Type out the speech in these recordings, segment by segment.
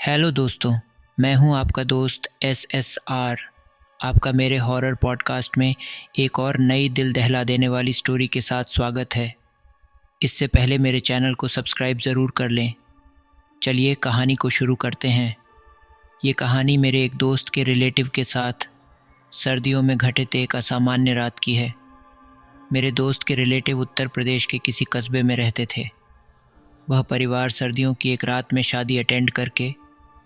Hello दोस्तों, मैं हूं आपका दोस्त SSR। आपका मेरे हॉरर पॉडकास्ट में एक और नई दिल दहला देने वाली स्टोरी के साथ स्वागत है। इससे पहले मेरे चैनल को सब्सक्राइब ज़रूर कर लें। चलिए कहानी को शुरू करते हैं। ये कहानी मेरे एक दोस्त के रिलेटिव के साथ सर्दियों में घटित एक असामान्य रात की है। मेरे दोस्त के रिलेटिव उत्तर प्रदेश के किसी कस्बे में रहते थे। वह परिवार सर्दियों की एक रात में शादी अटेंड करके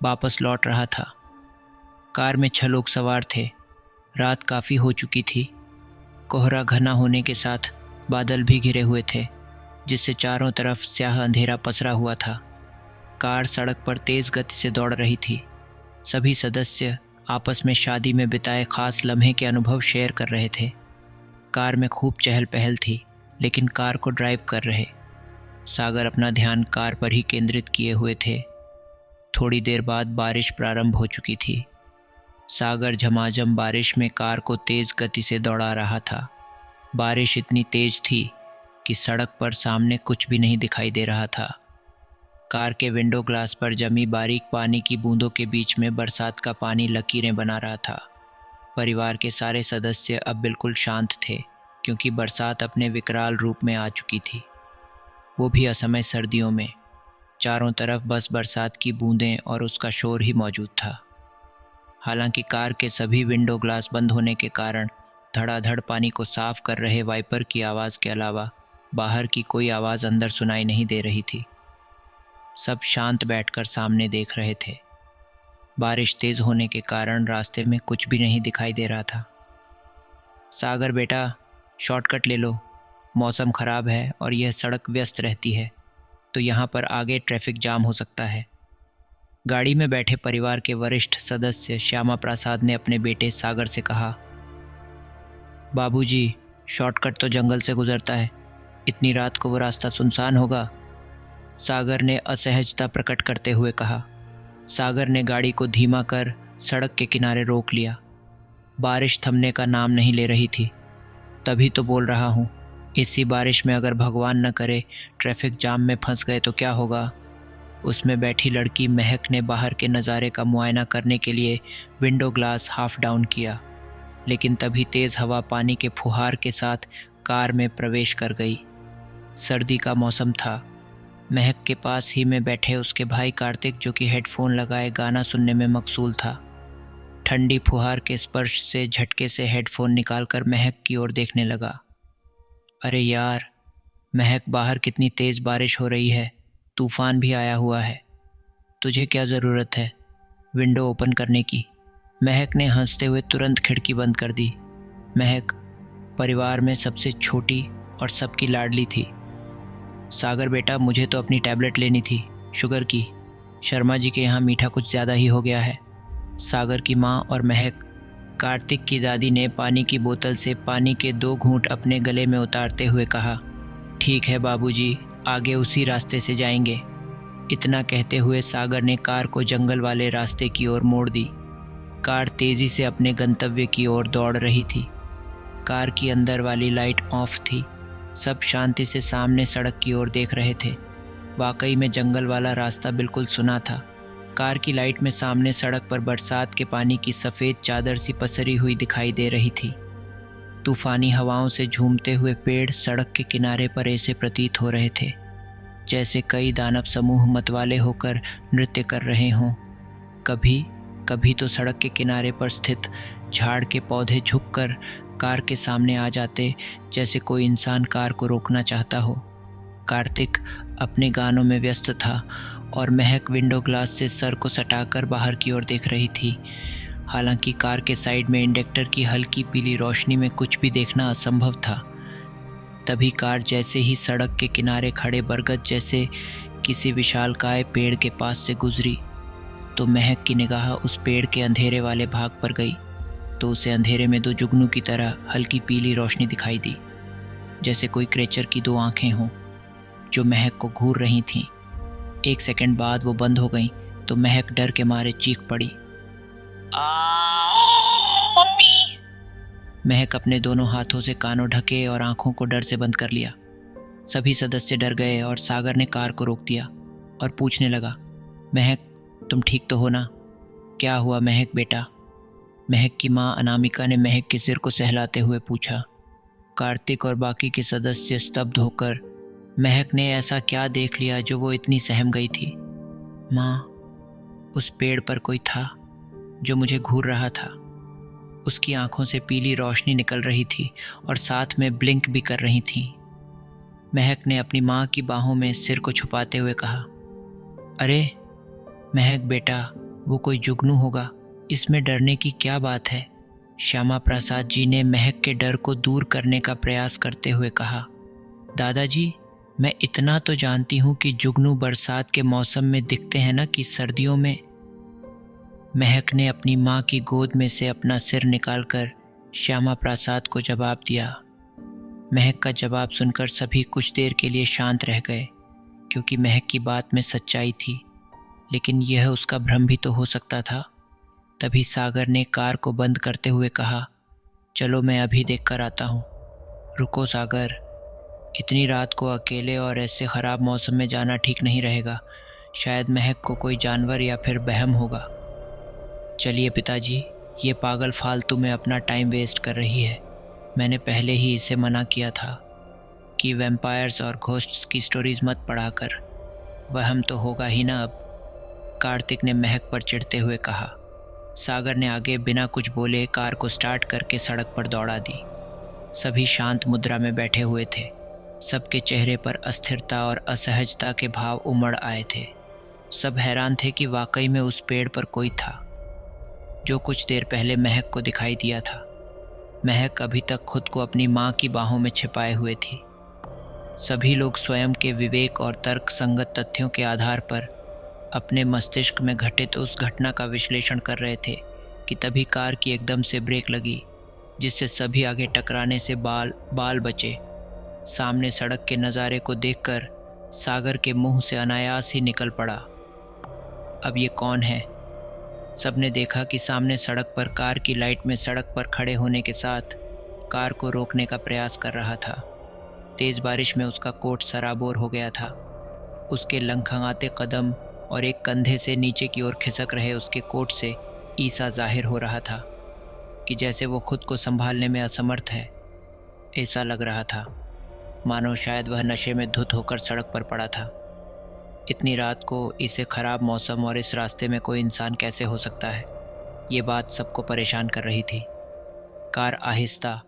वापस लौट रहा था। कार में 6 लोग सवार थे। रात काफ़ी हो चुकी थी। कोहरा घना होने के साथ बादल भी घिरे हुए थे, जिससे चारों तरफ स्याह अंधेरा पसरा हुआ था। कार सड़क पर तेज़ गति से दौड़ रही थी। सभी सदस्य आपस में शादी में बिताए खास लम्हे के अनुभव शेयर कर रहे थे। कार में खूब चहल पहल थी, लेकिन कार को ड्राइव कर रहे सागर अपना ध्यान कार पर ही केंद्रित किए हुए थे। थोड़ी देर बाद बारिश प्रारंभ हो चुकी थी। सागर झमाझम बारिश में कार को तेज़ गति से दौड़ा रहा था। बारिश इतनी तेज़ थी कि सड़क पर सामने कुछ भी नहीं दिखाई दे रहा था। कार के विंडो ग्लास पर जमी बारीक पानी की बूंदों के बीच में बरसात का पानी लकीरें बना रहा था। परिवार के सारे सदस्य अब बिल्कुल शांत थे, क्योंकि बरसात अपने विकराल रूप में आ चुकी थी, वो भी असमय सर्दियों में। चारों तरफ बस बरसात की बूंदें और उसका शोर ही मौजूद था। हालांकि कार के सभी विंडो ग्लास बंद होने के कारण धड़ाधड़ पानी को साफ कर रहे वाइपर की आवाज़ के अलावा बाहर की कोई आवाज़ अंदर सुनाई नहीं दे रही थी। सब शांत बैठकर सामने देख रहे थे। बारिश तेज़ होने के कारण रास्ते में कुछ भी नहीं दिखाई दे रहा था। सागर बेटा, शॉर्टकट ले लो। मौसम ख़राब है और यह सड़क व्यस्त रहती है, तो यहाँ पर आगे ट्रैफिक जाम हो सकता है। गाड़ी में बैठे परिवार के वरिष्ठ सदस्य श्यामा प्रसाद ने अपने बेटे सागर से कहा, बाबूजी, शॉर्टकट तो जंगल से गुजरता है। इतनी रात को वो रास्ता सुनसान होगा। सागर ने असहजता प्रकट करते हुए कहा। सागर ने गाड़ी को धीमा कर सड़क के किनारे रोक लिया। बारिश थमने का नाम नहीं ले रही थी। तभी तो बोल रहा हूँ, इसी बारिश में अगर भगवान न करे ट्रैफिक जाम में फंस गए तो क्या होगा। उसमें बैठी लड़की महक ने बाहर के नज़ारे का मुआयना करने के लिए विंडो ग्लास हाफ डाउन किया, लेकिन तभी तेज़ हवा पानी के फुहार के साथ कार में प्रवेश कर गई। सर्दी का मौसम था। महक के पास ही में बैठे उसके भाई कार्तिक, जो कि हेडफोन लगाए गाना सुनने में मकसूल था, ठंडी फुहार के स्पर्श से झटके से हेडफोन निकालकर महक की ओर देखने लगा। अरे यार महक, बाहर कितनी तेज़ बारिश हो रही है, तूफ़ान भी आया हुआ है। तुझे क्या ज़रूरत है विंडो ओपन करने की। महक ने हंसते हुए तुरंत खिड़की बंद कर दी। महक परिवार में सबसे छोटी और सबकी लाडली थी। सागर बेटा, मुझे तो अपनी टैबलेट लेनी थी, शुगर की। शर्मा जी के यहाँ मीठा कुछ ज़्यादा ही हो गया है। सागर की माँ और महक, कार्तिक की दादी ने पानी की बोतल से पानी के 2 घूंट अपने गले में उतारते हुए कहा, ठीक है बाबूजी, आगे उसी रास्ते से जाएंगे। इतना कहते हुए सागर ने कार को जंगल वाले रास्ते की ओर मोड़ दी। कार तेज़ी से अपने गंतव्य की ओर दौड़ रही थी। कार की अंदर वाली लाइट ऑफ थी। सब शांति से सामने सड़क की ओर देख रहे थे। वाकई में जंगल वाला रास्ता बिल्कुल सुना था। कार की लाइट में सामने सड़क पर बरसात के पानी की सफ़ेद चादर सी पसरी हुई दिखाई दे रही थी। तूफ़ानी हवाओं से झूमते हुए पेड़ सड़क के किनारे पर ऐसे प्रतीत हो रहे थे जैसे कई दानव समूह मतवाले होकर नृत्य कर रहे हों। कभी कभी तो सड़क के किनारे पर स्थित झाड़ के पौधे झुककर कार के सामने आ जाते, जैसे कोई इंसान कार को रोकना चाहता हो। कार्तिक अपने गानों में व्यस्त था और महक विंडो ग्लास से सर को सटाकर बाहर की ओर देख रही थी। हालांकि कार के साइड में इंडिकेटर की हल्की पीली रोशनी में कुछ भी देखना असंभव था। तभी कार जैसे ही सड़क के किनारे खड़े बरगद जैसे किसी विशालकाय पेड़ के पास से गुजरी, तो महक की निगाह उस पेड़ के अंधेरे वाले भाग पर गई, तो उसे अंधेरे में 2 जुगनू की तरह हल्की पीली रोशनी दिखाई दी, जैसे कोई क्रेचर की 2 आंखें हों जो महक को घूर रही थीं। 1 सेकंड बाद वो बंद हो गईं, तो महक डर के मारे चीख पड़ी, मम्मी। महक अपने दोनों हाथों से कानों ढके और आंखों को डर से बंद कर लिया। सभी सदस्य डर गए और सागर ने कार को रोक दिया और पूछने लगा, महक तुम ठीक तो हो ना? क्या हुआ महक बेटा? महक की माँ अनामिका ने महक के सिर को सहलाते हुए पूछा। कार्तिक और बाकी के सदस्य स्तब्ध होकर महक ने ऐसा क्या देख लिया जो वो इतनी सहम गई थी। माँ, उस पेड़ पर कोई था जो मुझे घूर रहा था। उसकी आंखों से पीली रोशनी निकल रही थी और साथ में ब्लिंक भी कर रही थी। महक ने अपनी माँ की बाहों में सिर को छुपाते हुए कहा, अरे महक बेटा, वो कोई जुगनू होगा, इसमें डरने की क्या बात है? श्यामा प्रसाद जी ने महक के डर को दूर करने का प्रयास करते हुए कहा। दादाजी, मैं इतना तो जानती हूँ कि जुगनू बरसात के मौसम में दिखते हैं ना कि सर्दियों में। महक ने अपनी माँ की गोद में से अपना सिर निकालकर श्यामा प्रसाद को जवाब दिया। महक का जवाब सुनकर सभी कुछ देर के लिए शांत रह गए, क्योंकि महक की बात में सच्चाई थी, लेकिन यह उसका भ्रम भी तो हो सकता था। तभी सागर ने कार को बंद करते हुए कहा, चलो मैं अभी देख कर आता हूँ। रुको सागर, इतनी रात को अकेले और ऐसे ख़राब मौसम में जाना ठीक नहीं रहेगा। शायद महक को कोई जानवर या फिर वहम होगा। चलिए पिताजी, ये पागल फालतू में अपना टाइम वेस्ट कर रही है। मैंने पहले ही इसे मना किया था कि वैम्पायर्स और घोस्ट्स की स्टोरीज मत पढ़ा कर, वहम तो होगा ही ना अब। कार्तिक ने महक पर चिढ़ते हुए कहा। सागर ने आगे बिना कुछ बोले कार को स्टार्ट करके सड़क पर दौड़ा दी। सभी शांत मुद्रा में बैठे हुए थे। सबके चेहरे पर अस्थिरता और असहजता के भाव उमड़ आए थे। सब हैरान थे कि वाकई में उस पेड़ पर कोई था जो कुछ देर पहले महक को दिखाई दिया था। महक अभी तक खुद को अपनी माँ की बाहों में छिपाए हुए थी। सभी लोग स्वयं के विवेक और तर्क संगत तथ्यों के आधार पर अपने मस्तिष्क में घटित उस घटना का विश्लेषण कर रहे थे कि तभी कार की एकदम से ब्रेक लगी, जिससे सभी आगे टकराने से बाल बचे। सामने सड़क के नज़ारे को देखकर सागर के मुंह से अनायास ही निकल पड़ा, अब ये कौन है? सबने देखा कि सामने सड़क पर कार की लाइट में सड़क पर खड़े होने के साथ कार को रोकने का प्रयास कर रहा था। तेज़ बारिश में उसका कोट सराबोर हो गया था। उसके लंघाते कदम और एक कंधे से नीचे की ओर खिसक रहे उसके कोट से ईसा जाहिर हो रहा था कि जैसे वो खुद को संभालने में असमर्थ है। ऐसा लग रहा था मानो शायद वह नशे में धुत होकर सड़क पर पड़ा था। इतनी रात को इसे ख़राब मौसम और इस रास्ते में कोई इंसान कैसे हो सकता है, ये बात सबको परेशान कर रही थी। कार आहिस्ता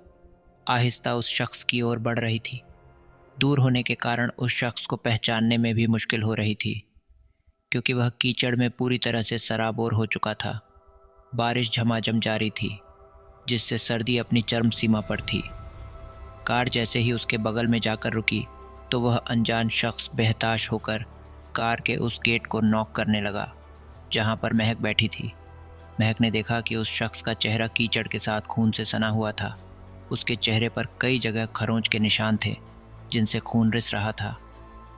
आहिस्ता उस शख्स की ओर बढ़ रही थी। दूर होने के कारण उस शख्स को पहचानने में भी मुश्किल हो रही थी, क्योंकि वह कीचड़ में पूरी तरह से सराबोर हो चुका था। बारिश झमाझम जारी थी, जिससे सर्दी अपनी चरम सीमा पर थी। कार जैसे ही उसके बगल में जाकर रुकी तो वह अनजान शख्स बेहताश होकर कार के उस गेट को नॉक करने लगा जहां पर महक बैठी थी। महक ने देखा कि उस शख्स का चेहरा कीचड़ के साथ खून से सना हुआ था। उसके चेहरे पर कई जगह खरोंच के निशान थे जिनसे खून रिस रहा था।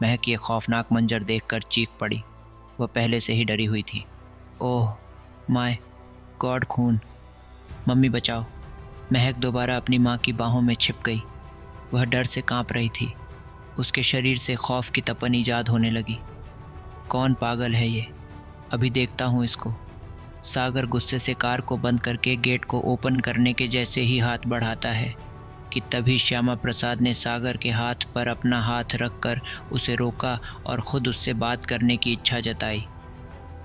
महक ये खौफनाक मंजर देखकर चीख पड़ी। वह पहले से ही डरी हुई थी। ओह माय गॉड, खून! मम्मी बचाओ! महक दोबारा अपनी माँ की बाहों में छिप गई। वह डर से कांप रही थी। उसके शरीर से खौफ की तपन ईजाद होने लगी। कौन पागल है ये? अभी देखता हूँ इसको। सागर गुस्से से कार को बंद करके गेट को ओपन करने के जैसे ही हाथ बढ़ाता है कि तभी श्यामा प्रसाद ने सागर के हाथ पर अपना हाथ रखकर उसे रोका और ख़ुद उससे बात करने की इच्छा जताई।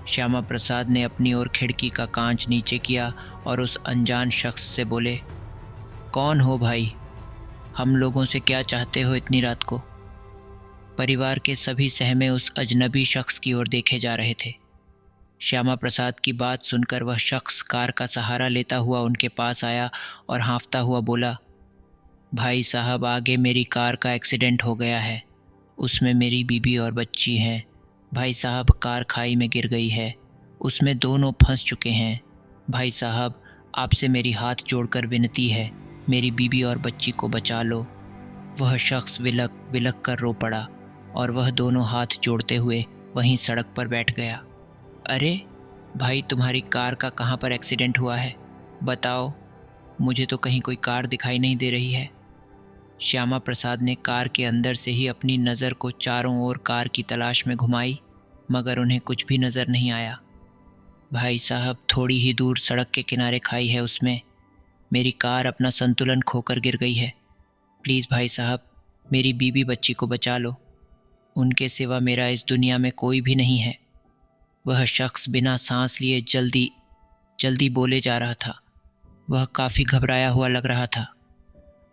श्यामा प्रसाद ने अपनी ओर खिड़की का कांच नीचे किया और उस अनजान शख्स से बोले, कौन हो भाई? हम लोगों से क्या चाहते हो इतनी रात को? परिवार के सभी सहमे उस अजनबी शख्स की ओर देखे जा रहे थे। श्यामा प्रसाद की बात सुनकर वह शख्स कार का सहारा लेता हुआ उनके पास आया और हाँफता हुआ बोला, भाई साहब, आगे मेरी कार का एक्सीडेंट हो गया है। उसमें मेरी बीबी और बच्ची हैं। भाई साहब, कार खाई में गिर गई है। उसमें दोनों फंस चुके हैं। भाई साहब, आपसे मेरी हाथ जोड़कर विनती है, मेरी बीबी और बच्ची को बचा लो। वह शख्स विलक विलक कर रो पड़ा और वह दोनों हाथ जोड़ते हुए वहीं सड़क पर बैठ गया। अरे भाई, तुम्हारी कार का कहाँ पर एक्सीडेंट हुआ है? बताओ, मुझे तो कहीं कोई कार दिखाई नहीं दे रही है। श्यामा प्रसाद ने कार के अंदर से ही अपनी नज़र को चारों ओर कार की तलाश में घुमाई, मगर उन्हें कुछ भी नज़र नहीं आया। भाई साहब, थोड़ी ही दूर सड़क के किनारे खाई है, उसमें मेरी कार अपना संतुलन खोकर गिर गई है। प्लीज़ भाई साहब, मेरी बीबी बच्ची को बचा लो। उनके सिवा मेरा इस दुनिया में कोई भी नहीं है। वह शख्स बिना सांस लिए जल्दी जल्दी बोले जा रहा था। वह काफ़ी घबराया हुआ लग रहा था।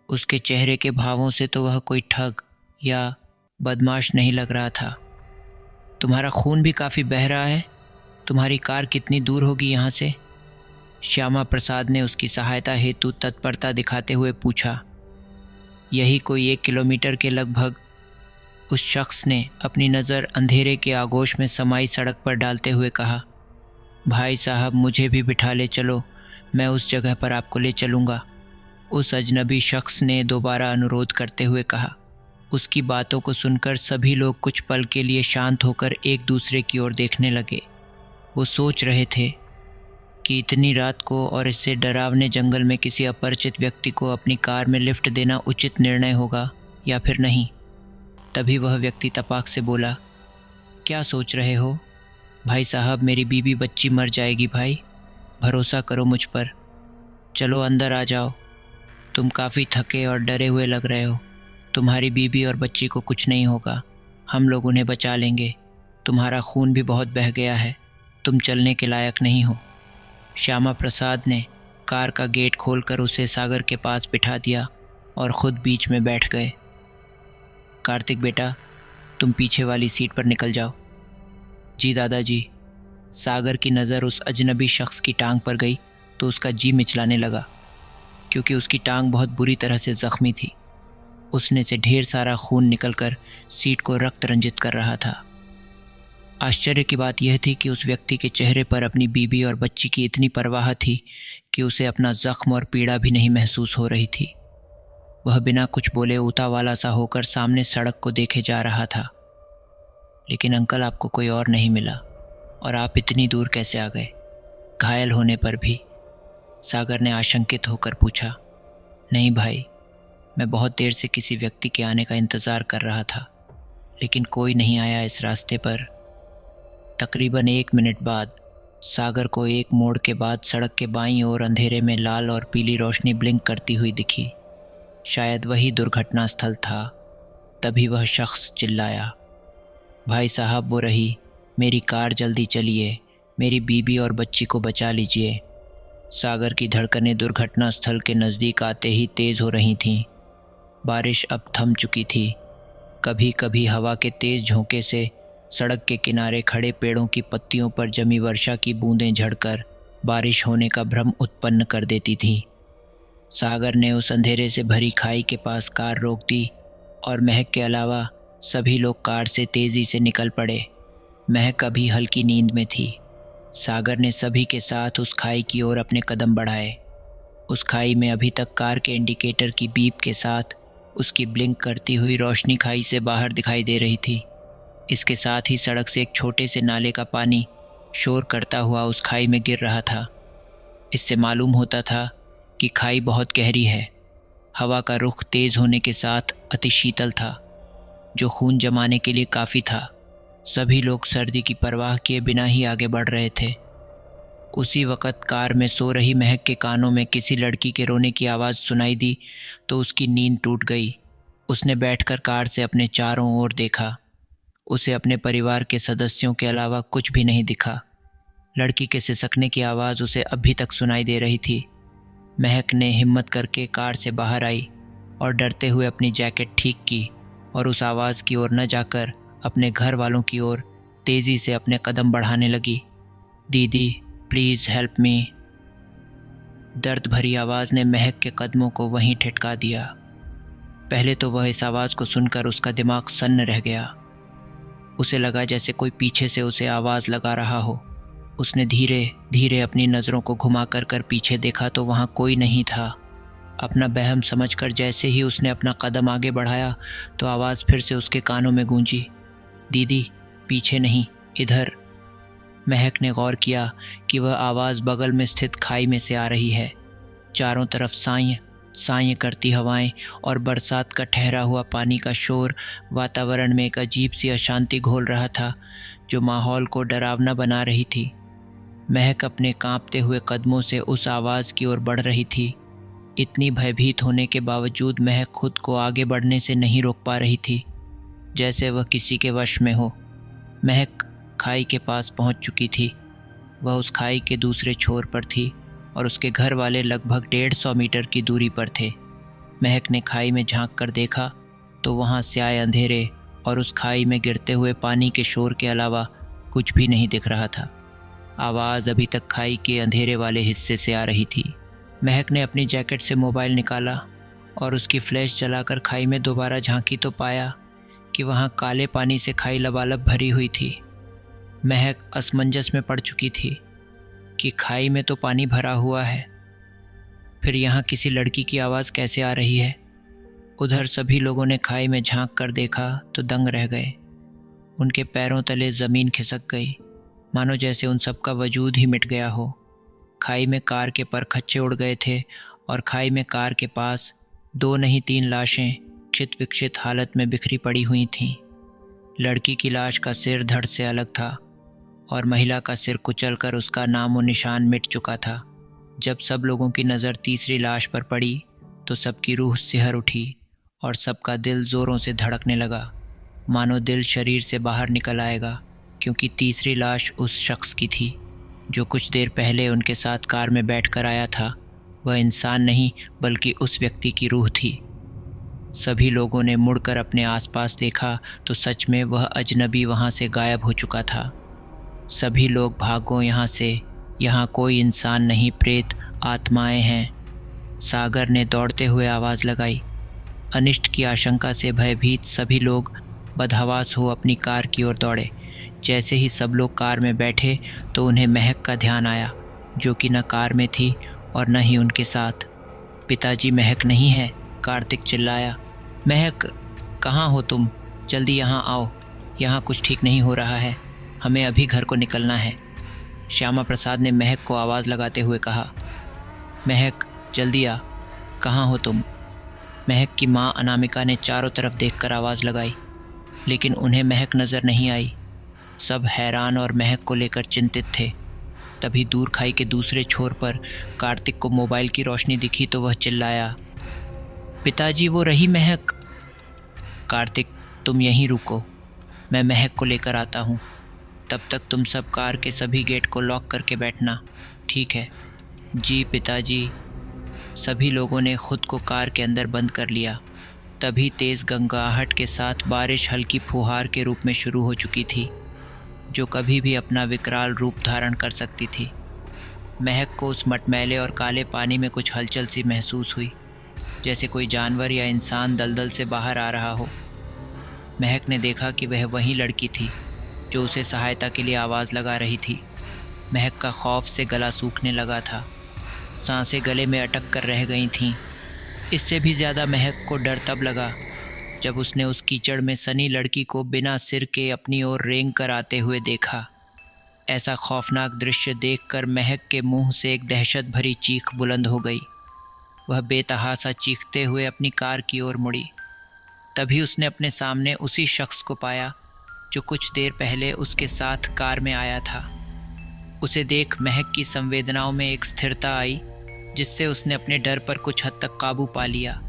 उसके चेहरे के भावों से तो वह कोई ठग या बदमाश नहीं लग रहा था। तुम्हारा खून भी काफ़ी बह रहा है। तुम्हारी कार कितनी दूर होगी यहाँ से? श्यामा प्रसाद ने उसकी सहायता हेतु तत्परता दिखाते हुए पूछा। यही कोई 1 किलोमीटर के लगभग, उस शख्स ने अपनी नज़र अंधेरे के आगोश में समाई सड़क पर डालते हुए कहा। भाई साहब, मुझे भी बिठा ले चलो, मैं उस जगह पर आपको ले चलूँगा, उस अजनबी शख्स ने दोबारा अनुरोध करते हुए कहा। उसकी बातों को सुनकर सभी लोग कुछ पल के लिए शांत होकर एक दूसरे की ओर देखने लगे। वो सोच रहे थे कि इतनी रात को और इससे डरावने जंगल में किसी अपरिचित व्यक्ति को अपनी कार में लिफ्ट देना उचित निर्णय होगा या फिर नहीं। तभी वह व्यक्ति तपाक से बोला, क्या सोच रहे हो? भाई साहब, मेरी बीबी बच्ची मर जाएगी भाई, भरोसा करो मुझ पर। चलो अंदर आ जाओ। तुम काफ़ी थके और डरे हुए लग रहे हो। तुम्हारी बीबी और बच्ची को कुछ नहीं होगा, हम लोग उन्हें बचा लेंगे। तुम्हारा खून भी बहुत बह गया है, तुम चलने के लायक नहीं हो। श्यामा प्रसाद ने कार का गेट खोलकर उसे सागर के पास बिठा दिया और ख़ुद बीच में बैठ गए। कार्तिक बेटा, तुम पीछे वाली सीट पर निकल जाओ। जी दादाजी। सागर की नज़र उस अजनबी शख्स की टांग पर गई तो उसका जी मिचलाने लगा, क्योंकि उसकी टांग बहुत बुरी तरह से ज़ख्मी थी। उसने से ढेर सारा खून निकलकर सीट को रक्त रंजित कर रहा था। आश्चर्य की बात यह थी कि उस व्यक्ति के चेहरे पर अपनी बीबी और बच्ची की इतनी परवाह थी कि उसे अपना ज़ख्म और पीड़ा भी नहीं महसूस हो रही थी। वह बिना कुछ बोले उतावाला सा होकर सामने सड़क को देखे जा रहा था। लेकिन अंकल, आपको कोई और नहीं मिला और आप इतनी दूर कैसे आ गए, घायल होने पर भी? सागर ने आशंकित होकर पूछा। नहीं भाई, मैं बहुत देर से किसी व्यक्ति के आने का इंतज़ार कर रहा था, लेकिन कोई नहीं आया इस रास्ते पर। तकरीबन 1 मिनट बाद सागर को एक मोड़ के बाद सड़क के बाईं ओर अंधेरे में लाल और पीली रोशनी ब्लिंक करती हुई दिखी। शायद वही दुर्घटना स्थल था। तभी वह शख्स चिल्लाया, भाई साहब, वो रही मेरी कार, जल्दी चलिए, मेरी बीबी और बच्ची को बचा लीजिए। सागर की धड़कनें दुर्घटना स्थल के नज़दीक आते ही तेज़ हो रही थीं। बारिश अब थम चुकी थी। कभी कभी हवा के तेज़ झोंके से सड़क के किनारे खड़े पेड़ों की पत्तियों पर जमी वर्षा की बूंदें झड़कर बारिश होने का भ्रम उत्पन्न कर देती थीं। सागर ने उस अंधेरे से भरी खाई के पास कार रोक दी और महक के अलावा सभी लोग कार से तेज़ी से निकल पड़े। महक अभी हल्की नींद में थी। सागर ने सभी के साथ उस खाई की ओर अपने कदम बढ़ाए। उस खाई में अभी तक कार के इंडिकेटर की बीप के साथ उसकी ब्लिंक करती हुई रोशनी खाई से बाहर दिखाई दे रही थी। इसके साथ ही सड़क से एक छोटे से नाले का पानी शोर करता हुआ उस खाई में गिर रहा था। इससे मालूम होता था कि खाई बहुत गहरी है। हवा का रुख तेज़ होने के साथ अति शीतल था, जो खून जमाने के लिए काफ़ी था। सभी लोग सर्दी की परवाह किए बिना ही आगे बढ़ रहे थे। उसी वक़्त कार में सो रही महक के कानों में किसी लड़की के रोने की आवाज़ सुनाई दी तो उसकी नींद टूट गई। उसने बैठकर कार से अपने चारों ओर देखा। उसे अपने परिवार के सदस्यों के अलावा कुछ भी नहीं दिखा। लड़की के सिसकने की आवाज़ उसे अभी तक सुनाई दे रही थी। महक ने हिम्मत करके कार से बाहर आई और डरते हुए अपनी जैकेट ठीक की और उस आवाज़ की ओर न जाकर अपने घर वालों की ओर तेज़ी से अपने कदम बढ़ाने लगी। दीदी, प्लीज़ हेल्प मी। दर्द भरी आवाज़ ने महक के कदमों को वहीं ठिठका दिया। पहले तो वह इस आवाज़ को सुनकर उसका दिमाग सन्न रह गया। उसे लगा जैसे कोई पीछे से उसे आवाज़ लगा रहा हो। उसने धीरे धीरे अपनी नज़रों को घुमा कर पीछे देखा तो वहाँ कोई नहीं था। अपना वहम समझकर जैसे ही उसने अपना कदम आगे बढ़ाया तो आवाज़ फिर से उसके कानों में गूंजी, दीदी, पीछे नहीं, इधर। महक ने गौर किया कि वह आवाज़ बगल में स्थित खाई में से आ रही है। चारों तरफ साएं साएं करती हवाएं और बरसात का ठहरा हुआ पानी का शोर वातावरण में एक अजीब सी अशांति घोल रहा था, जो माहौल को डरावना बना रही थी। महक अपने कांपते हुए कदमों से उस आवाज़ की ओर बढ़ रही थी। इतनी भयभीत होने के बावजूद महक खुद को आगे बढ़ने से नहीं रोक पा रही थी, जैसे वह किसी के वश में हो। महक खाई के पास पहुंच चुकी थी। वह उस खाई के दूसरे छोर पर थी और उसके घर वाले लगभग 150 मीटर की दूरी पर थे। महक ने खाई में झांक कर देखा तो वहां स्याह अंधेरे और उस खाई में गिरते हुए पानी के शोर के अलावा कुछ भी नहीं दिख रहा था। आवाज़ अभी तक खाई के अंधेरे वाले हिस्से से आ रही थी। महक ने अपनी जैकेट से मोबाइल निकाला और उसकी फ्लैश जलाकर खाई में दोबारा झांकी तो पाया कि वहाँ काले पानी से खाई लबालब भरी हुई थी। महक असमंजस में पड़ चुकी थी कि खाई में तो पानी भरा हुआ है, फिर यहाँ किसी लड़की की आवाज़ कैसे आ रही है। उधर सभी लोगों ने खाई में झांक कर देखा तो दंग रह गए। उनके पैरों तले ज़मीन खिसक गई, मानो जैसे उन सब का वजूद ही मिट गया हो। खाई में कार के परखच्चे उड़ गए थे और खाई में कार के पास 2 नहीं 3 लाशें क्षित विक्षित हालत में बिखरी पड़ी हुई थीं। लड़की की लाश का सिर धड़ से अलग था और महिला का सिर कुचलकर उसका नामो निशान मिट चुका था। जब सब लोगों की नज़र तीसरी लाश पर पड़ी तो सबकी रूह सिहर उठी और सबका दिल ज़ोरों से धड़कने लगा, मानो दिल शरीर से बाहर निकल आएगा, क्योंकि तीसरी लाश उस शख्स की थी जो कुछ देर पहले उनके साथ कार में बैठकर आया था। वह इंसान नहीं बल्कि उस व्यक्ति की रूह थी। सभी लोगों ने मुड़कर अपने आसपास देखा तो सच में वह अजनबी वहाँ से गायब हो चुका था। सभी लोग भागो यहाँ से, यहाँ कोई इंसान नहीं, प्रेत आत्माएं हैं। सागर ने दौड़ते हुए आवाज़ लगाई। अनिष्ट की आशंका से भयभीत सभी लोग बदहवास हो अपनी कार की ओर दौड़े। जैसे ही सब लोग कार में बैठे तो उन्हें महक का ध्यान आया, जो कि न कार में थी और न ही उनके साथ। पिताजी, महक नहीं है, कार्तिक चिल्लाया। महक, कहाँ हो तुम? जल्दी यहाँ आओ, यहाँ कुछ ठीक नहीं हो रहा है, हमें अभी घर को निकलना है। श्यामा प्रसाद ने महक को आवाज़ लगाते हुए कहा। महक, जल्दी आ, कहाँ हो तुम? महक की माँ अनामिका ने चारों तरफ देखकर आवाज़ लगाई, लेकिन उन्हें महक नज़र नहीं आई। सब हैरान और महक को लेकर चिंतित थे। तभी दूर खाई के दूसरे छोर पर कार्तिक को मोबाइल की रोशनी दिखी तो वह चिल्लाया, पिताजी, वो रही महक। कार्तिक, तुम यहीं रुको, मैं महक को लेकर आता हूँ। तब तक तुम सब कार के सभी गेट को लॉक करके बैठना, ठीक है? जी पिताजी। सभी लोगों ने खुद को कार के अंदर बंद कर लिया। तभी तेज़ गंगाहट के साथ बारिश हल्की फुहार के रूप में शुरू हो चुकी थी, जो कभी भी अपना विकराल रूप धारण कर सकती थी। महक को उस मटमैले और काले पानी में कुछ हलचल सी महसूस हुई, जैसे कोई जानवर या इंसान दलदल से बाहर आ रहा हो। महक ने देखा कि वह वही लड़की थी जो उसे सहायता के लिए आवाज़ लगा रही थी। महक का खौफ से गला सूखने लगा था, सांसें गले में अटक कर रह गई थीं। इससे भी ज़्यादा महक को डर तब लगा जब उसने उस कीचड़ में सनी लड़की को बिना सिर के अपनी ओर रेंग कर आते हुए देखा। ऐसा खौफनाक दृश्य देखकर महक के मुंह से एक दहशत भरी चीख बुलंद हो गई। वह बेतहासा चीखते हुए अपनी कार की ओर मुड़ी। तभी उसने अपने सामने उसी शख्स को पाया जो कुछ देर पहले उसके साथ कार में आया था। उसे देख महक की संवेदनाओं में एक स्थिरता आई, जिससे उसने अपने डर पर कुछ हद तक काबू पा लिया।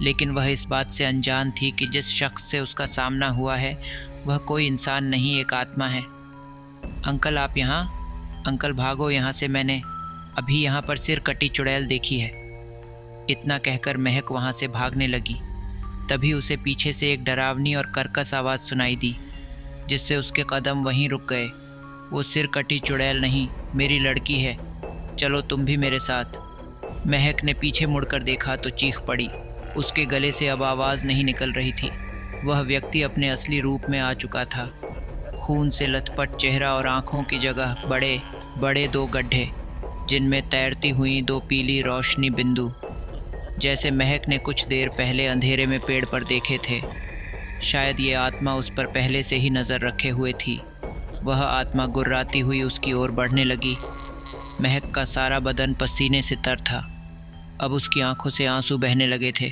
लेकिन वह इस बात से अनजान थी कि जिस शख्स से उसका सामना हुआ है वह कोई इंसान नहीं, एक आत्मा है। अंकल, आप यहाँ? अंकल, भागो यहाँ से, मैंने अभी यहाँ पर सिर कटी चुड़ैल देखी है। इतना कहकर महक वहाँ से भागने लगी। तभी उसे पीछे से एक डरावनी और कर्कश आवाज़ सुनाई दी, जिससे उसके कदम वहीं रुक गए। वो सिर कटी चुड़ैल नहीं, मेरी लड़की है, चलो तुम भी मेरे साथ। महक ने पीछे मुड़कर देखा तो चीख पड़ी। उसके गले से अब आवाज़ नहीं निकल रही थी। वह व्यक्ति अपने असली रूप में आ चुका था। खून से लथपथ चेहरा और आँखों की जगह बड़े बड़े 2 गड्ढे, जिनमें तैरती हुई 2 पीली रोशनी बिंदु, जैसे महक ने कुछ देर पहले अंधेरे में पेड़ पर देखे थे। शायद ये आत्मा उस पर पहले से ही नज़र रखे हुए थी। वह आत्मा गुर्राती हुई उसकी ओर बढ़ने लगी। महक का सारा बदन पसीने से तर था। अब उसकी आंखों से आंसू बहने लगे थे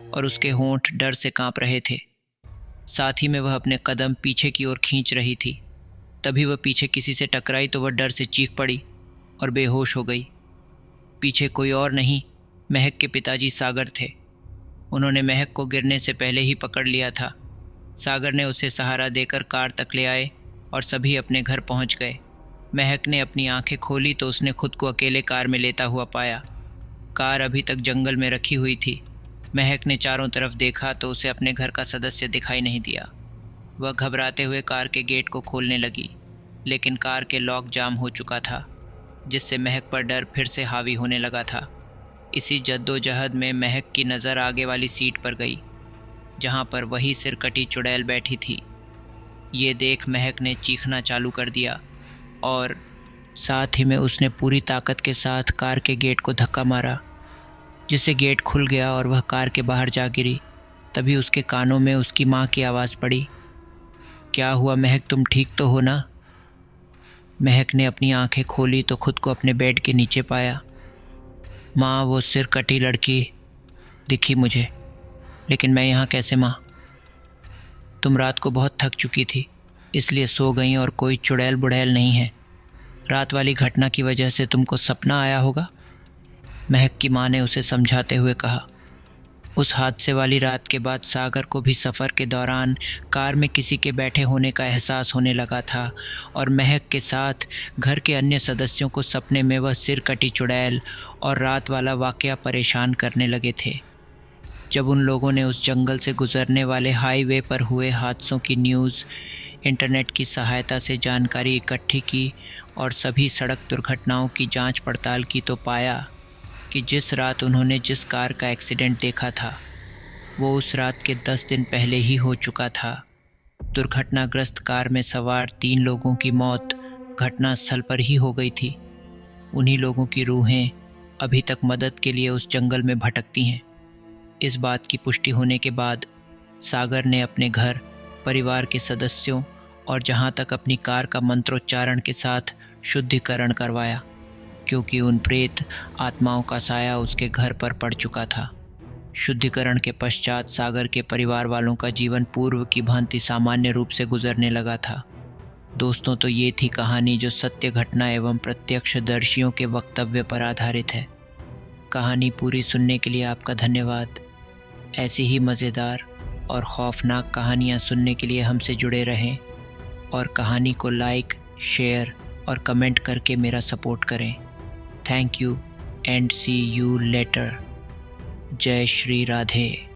और उसके होंठ डर से कांप रहे थे। साथ ही में वह अपने कदम पीछे की ओर खींच रही थी। तभी वह पीछे किसी से टकराई तो वह डर से चीख पड़ी और बेहोश हो गई। पीछे कोई और नहीं, महक के पिताजी सागर थे। उन्होंने महक को गिरने से पहले ही पकड़ लिया था। सागर ने उसे सहारा देकर कार तक ले आए और सभी अपने घर पहुंच गए। महक ने अपनी आंखें खोली तो उसने खुद को अकेले कार में लेता हुआ पाया। कार अभी तक जंगल में रखी हुई थी। महक ने चारों तरफ देखा तो उसे अपने घर का सदस्य दिखाई नहीं दिया। वह घबराते हुए कार के गेट को खोलने लगी, लेकिन कार के लॉक जाम हो चुका था, जिससे महक पर डर फिर से हावी होने लगा था। इसी जद्दोजहद में महक की नज़र आगे वाली सीट पर गई, जहाँ पर वही सिरकटी चुड़ैल बैठी थी। ये देख महक ने चीखना चालू कर दिया और साथ ही में उसने पूरी ताकत के साथ कार के गेट को धक्का मारा, जिससे गेट खुल गया और वह कार के बाहर जा गिरी। तभी उसके कानों में उसकी माँ की आवाज़ पड़ी, क्या हुआ महक, तुम ठीक तो हो ना? महक ने अपनी आंखें खोली तो खुद को अपने बेड के नीचे पाया। माँ, वो सिर कटी लड़की दिखी मुझे, लेकिन मैं यहाँ कैसे माँ? तुम रात को बहुत थक चुकी थी, इसलिए सो गई और कोई चुड़ैल बुड़ैल नहीं है। रात वाली घटना की वजह से तुमको सपना आया होगा, महक की माँ ने उसे समझाते हुए कहा। उस हादसे वाली रात के बाद सागर को भी सफ़र के दौरान कार में किसी के बैठे होने का एहसास होने लगा था और महक के साथ घर के अन्य सदस्यों को सपने में वह सिर कटी चुड़ैल और रात वाला वाक़या परेशान करने लगे थे। जब उन लोगों ने उस जंगल से गुजरने वाले हाईवे पर हुए हादसों की न्यूज़, इंटरनेट की सहायता से जानकारी इकट्ठी की और सभी सड़क दुर्घटनाओं की जांच पड़ताल की तो पाया कि जिस रात उन्होंने जिस कार का एक्सीडेंट देखा था वो उस रात के 10 दिन पहले ही हो चुका था। दुर्घटनाग्रस्त कार में सवार 3 लोगों की मौत घटनास्थल पर ही हो गई थी। उन्हीं लोगों की रूहें अभी तक मदद के लिए उस जंगल में भटकती हैं। इस बात की पुष्टि होने के बाद सागर ने अपने घर, परिवार के सदस्यों और जहाँ तक अपनी कार का मंत्रोच्चारण के साथ शुद्धिकरण करवाया, क्योंकि उन प्रेत आत्माओं का साया उसके घर पर पड़ चुका था। शुद्धिकरण के पश्चात सागर के परिवार वालों का जीवन पूर्व की भांति सामान्य रूप से गुजरने लगा था। दोस्तों, तो ये थी कहानी जो सत्य घटना एवं प्रत्यक्षदर्शियों के वक्तव्य पर आधारित है। कहानी पूरी सुनने के लिए आपका धन्यवाद। ऐसी ही मज़ेदार और खौफनाक कहानियाँ सुनने के लिए हमसे जुड़े रहें और कहानी को लाइक, शेयर और कमेंट करके मेरा सपोर्ट करें। Thank you and see you later. जय श्री राधे।